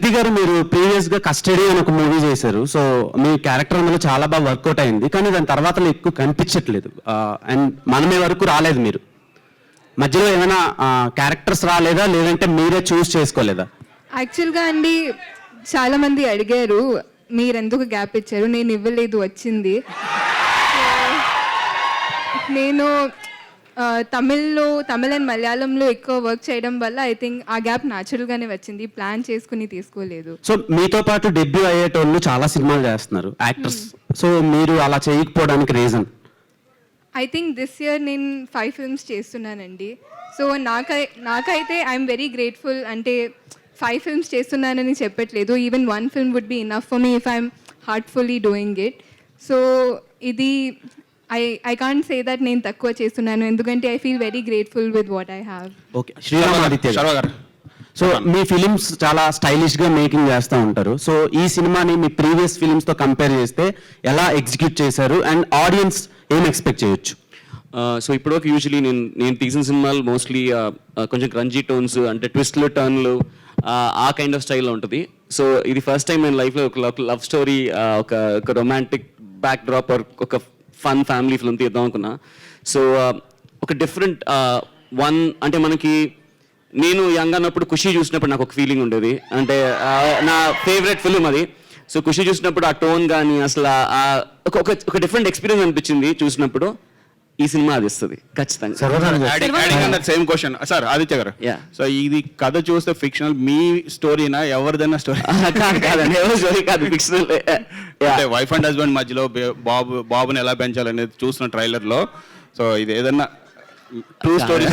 కృతి గారు, మీరు ప్రీవియస్గా కస్టడీ అని ఒక మూవీ చేశారు. సో మీ క్యారెక్టర్ అందులో చాలా బాగా వర్కౌట్ అయింది, కానీ దాని తర్వాత ఎక్కువ కనిపించట్లేదు. అండ్ మనమే వరకు రాలేదు. మీరు మధ్యలో ఏమైనా క్యారెక్టర్స్ రాలేదా, లేదంటే మీరే చూస్ చేసుకోలేదా? యాక్చువల్గా అండి, చాలామంది అడిగారు మీరు ఎందుకు గ్యాప్ ఇచ్చారు, నేను ఇవ్వలేదు, వచ్చింది. నేను తమిళ్ అండ్ మలయాళంలో ఎక్కువ వర్క్ చేయడం వల్ల ఐ థింక్ ఆ గ్యాప్ న్యాచురల్గానే వచ్చింది, ప్లాన్ చేసుకుని తీసుకోలేదు. సో మీతో పాటు డెబ్యూ అయ్యేటోళ్ళు చాలా సినిమాలు చేస్తున్నారు యాక్టర్స్. సో మీరు అలా చేయకపోవడానికి reason? I think this year నేను 5 ఫిల్మ్స్ చేస్తున్నానండి. సో నాకైతే ఐఎమ్ వెరీ గ్రేట్ఫుల్. అంటే 5 ఫిల్మ్స్ చేస్తున్నానని చెప్పట్లేదు, even 1 film would be enough for me if I'm heartfully doing it. So ఇది ఐ కాంట్ సే దట్ నేను తక్కువ చేస్తున్నాను, ఎందుకంటే I feel very grateful with what I have. Okay, Sriramaditya గారు, సో మీ films చాలా స్టైలిష్గా మేకింగ్ చేస్తూ ఉంటారు. సో ఈ సినిమాని మీ ప్రీవియస్ ఫిలిమ్స్తో కంపేర్ చేస్తే ఎలా ఎగ్జిక్యూట్ చేశారు, అండ్ ఆడియన్స్ ఏం ఎక్స్పెక్ట్ చేయొచ్చు? సో ఇప్పటివరకు యూజువలీ నేను తీసిన సినిమాలు మోస్ట్లీ కొంచెం క్రంజీ టోన్స్, అంటే ట్విస్ట్లు, టర్న్లు, ఆ కైండ్ ఆఫ్ స్టైల్లో ఉంటుంది. సో ఇది ఫస్ట్ టైం నేను లైఫ్లో ఒక లవ్ స్టోరీ, ఒక రొమాంటిక్ బ్యాక్ డ్రాప్, ఒక ఫన్ ఫ్యామిలీ ఫిల్మ్ తీద్దాం అనుకున్నా. సో ఒక డిఫరెంట్ అంటే మనకి, నేను యంగ్ అన్నప్పుడు ఖుషి చూసినప్పుడు నాకు ఒక ఫీలింగ్ ఉండేది, అంటే నా ఫేవరెట్ ఫిల్మ్ అది. సో ఖుషి చూసినప్పుడు ఆ టోన్ కానీ అసలు ఒక డిఫరెంట్ ఎక్స్పీరియన్స్ అనిపించింది చూసినప్పుడు. ఈ సినిమా అది ఇస్తుంది ఖచ్చితంగా. సేమ్ క్వశ్చన్ సార్ ఆదిత్య గారు. సో ఇది కథ చూస్తే ఫిక్షనల్, మీ స్టోరీనా ఎవరిదైనా స్టోరీ? కాదండి, ఎవరి స్టోరీ కాదు, ఫిక్షనల్. అంటే వైఫ్ అండ్ హస్బెండ్ మధ్యలో బాబుని ఎలా పెంచాలనేది చూసిన ట్రైలర్ లో. సో ఇది ఏదన్నా ట్రూ స్టోరీ?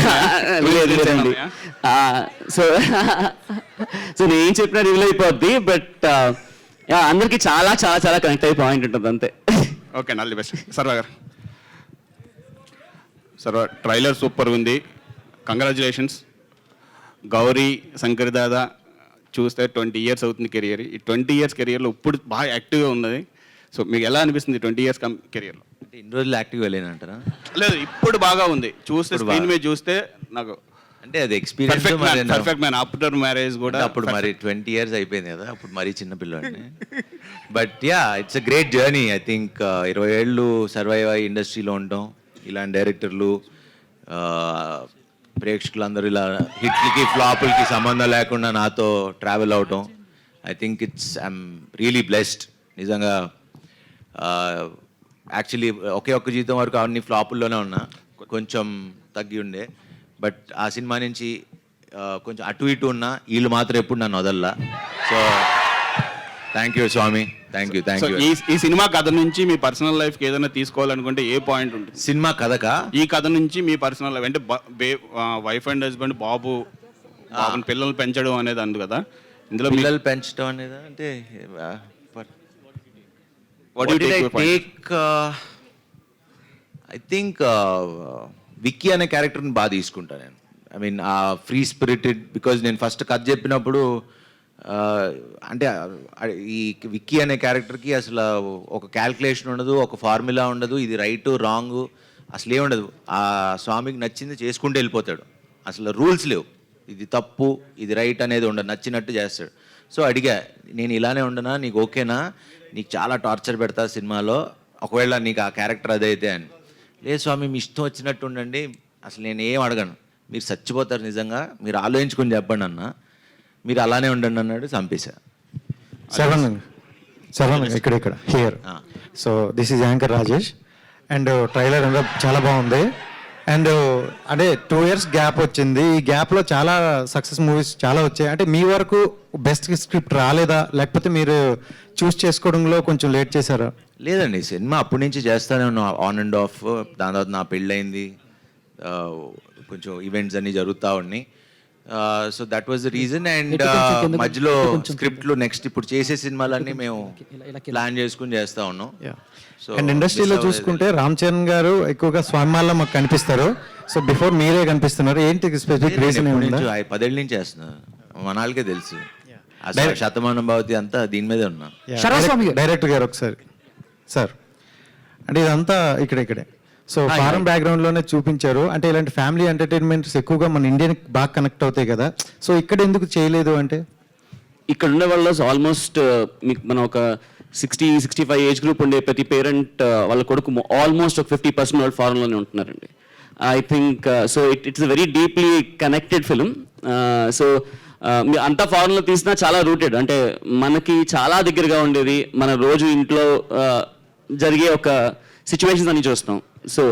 సో నేను ఏం చెప్పినా రివీల్ అయిపోద్ది, బట్ అందరికి చాలా చాలా చాలా కనెక్ట్ అయ్యే పాయింట్ ఉంటుంది అంతే. Okay, all the best. సర్వ గారు. సర్వ, ట్రైలర్ సూపర్ ఉంది, కంగ్రాచులేషన్స్. గౌరీ, శంకర్ దాదా చూస్తే 20 years అవుతుంది కెరియర్. ఈ 20 years కెరియర్లో ఇప్పుడు బాగా యాక్టివ్గా ఉన్నది. సో మీకు ఎలా అనిపిస్తుంది 20 years కెరియర్లో? అంటే ఇన్ని రోజులు యాక్టివ్గా లేనంటారా? లేదు, ఇప్పుడు బాగా ఉంది. చూస్తే స్క్రీన్ మీద చూస్తే నాకు అంటే అది experience perfect man. After marriage కూడా అప్పుడు మరి 20 years అయిపోయింది కదా, అప్పుడు మరీ చిన్న పిల్లోడిని. But yeah, it's a great journey. I think 20 ఏళ్ళు సర్వైవ్ అయ్యి ఇండస్ట్రీలో ఉండటం, ఇలాంటి డైరెక్టర్లు, ప్రేక్షకులందరూ ఇలా హిట్లకి ఫ్లాపులకి సంబంధం లేకుండా నాతో ట్రావెల్ అవటం, I think I'm really blessed నిజంగా. యాక్చువల్లీ ఒక్క జీతం వరకు అన్ని ఫ్లాపుల్లోనే ఉన్నా, కొంచెం తగ్గి ఉండే. బట్ ఆ సినిమా నుంచి కొంచెం అటు ఇటు ఉన్నా, వీళ్ళు మాత్రం ఎప్పుడు నన్ను వదల్లా. So thank you Swami, thank you. ఈ సినిమా కథ నుంచి మీ పర్సనల్ లైఫ్కి ఏదైనా తీసుకోవాలనుకుంటే ఏ పాయింట్ ఉంటుంది? సినిమా కథకా? ఈ కథ నుంచి మీ పర్సనల్ లైఫ్ అంటే వైఫ్ అండ్ హస్బెండ్, బాబుని పిల్లలు పెంచడం అనేది అందు కదా, ఇందులో పిల్లలు పెంచడం అనేది అంటే ఐ థింక్ విక్కీ అనే క్యారెక్టర్ని బాగా తీసుకుంటాను నేను. ఐ మీన్ ఆ ఫ్రీ స్పిరిటెడ్, బికాజ్ నేను ఫస్ట్ కథ చెప్పినప్పుడు అంటే ఈ విక్కీ అనే క్యారెక్టర్కి అసలు ఒక క్యాల్కులేషన్ ఉండదు, ఒక ఫార్ములా ఉండదు, ఇది రైట్ రాంగ్ అసలు ఏ ఉండదు. ఆ స్వామికి నచ్చింది చేసుకుంటూ వెళ్ళిపోతాడు, అసలు రూల్స్ లేవు, ఇది తప్పు ఇది రైట్ అనేది ఉండదు, నచ్చినట్టు చేస్తాడు. సో అడిగా, నేను ఇలానే ఉండనా, నీకు ఓకేనా, నీకు చాలా టార్చర్ పెడతా సినిమాలో, ఒకవేళ నీకు ఆ క్యారెక్టర్ అదైతే అని. లేదు స్వామి, మీ ఇష్టం వచ్చినట్టు ఉండండి, అసలు నేను ఏం అడగను, మీరు చచ్చిపోతారు నిజంగా, మీరు ఆలోచించుకొని చెప్పండి అన్న, మీరు అలానే ఉండండి అన్నాడు. చంపేశా. సెవెన్ ఇక్కడ here. So this is anchor Rajesh. And trailer అంతా చాలా బాగుంది. అండ్ అంటే 2 years గ్యాప్ వచ్చింది. ఈ గ్యాప్లో చాలా సక్సెస్ మూవీస్ చాలా వచ్చాయి. అంటే మీ వరకు బెస్ట్ స్క్రిప్ట్ రాలేదా, లేకపోతే మీరు చూస్ చేసుకోవడంలో కొంచెం లేట్ చేశారా? లేదండి, సినిమా అప్పటి నుంచి చేస్తానే ఉన్నాం, ఆన్ అండ్ ఆఫ్. దాని తర్వాత నా పెళ్ళయింది, కొంచెం ఈవెంట్స్ అన్నీ జరుగుతూ ఉన్నాయి. So that was the reason. And మధ్యలో స్క్రిప్ట్లు నెక్స్ట్ ఇప్పుడు చేసే సినిమాలన్నీ మేము ప్లాన్ చేసుకుని చేస్తూ ఉన్నాం. సో అండ్ ఇండస్ట్రీలో చూసుకుంటే రామ్ చరణ్ గారు ఎక్కువగా స్వామిమాల్లో మాకు కనిపిస్తారు. సో బిఫోర్ మీరే కనిపిస్తున్నారు, ఏంటి స్పెసిఫిక్ రీజన్? 10 ఏళ్ళ నుంచి చేస్తున్నారు, మనాలకే తెలుసు. అసలు శతమానం భవతి అంతా దీని మీదే ఉన్నా. డైరెక్టర్ గారు ఒకసారి సార్, అంటే ఇదంతా ఇక్కడే సో ఫారెన్ బ్యాక్గ్రౌండ్లోనే చూపించారు. అంటే ఇలాంటి ఫ్యామిలీ ఎంటర్టైన్మెంట్స్ ఎక్కువగా మన ఇండియన్కి బాగా కనెక్ట్ అవుతాయి కదా, సో ఇక్కడ ఎందుకు చేయలేదు అంటే? ఇక్కడ ఉండే వాళ్ళు ఆల్మోస్ట్ మీకు మనం ఒక 60-65 ఏజ్ గ్రూప్ ఉండే ప్రతి పేరెంట్ వాళ్ళ కొడుకు ఆల్మోస్ట్ ఒక 50% వాళ్ళు ఫారెన్లోనే ఉంటున్నారండి. I think so it's a very deeply connected film. So అంతా ఫారెన్లో తీసినా చాలా రూటెడ్, అంటే మనకి చాలా దగ్గరగా ఉండేది, మన రోజు ఇంట్లో జరిగే ఒక సిచ్యువేషన్స్ అన్ని చూస్తాం. సో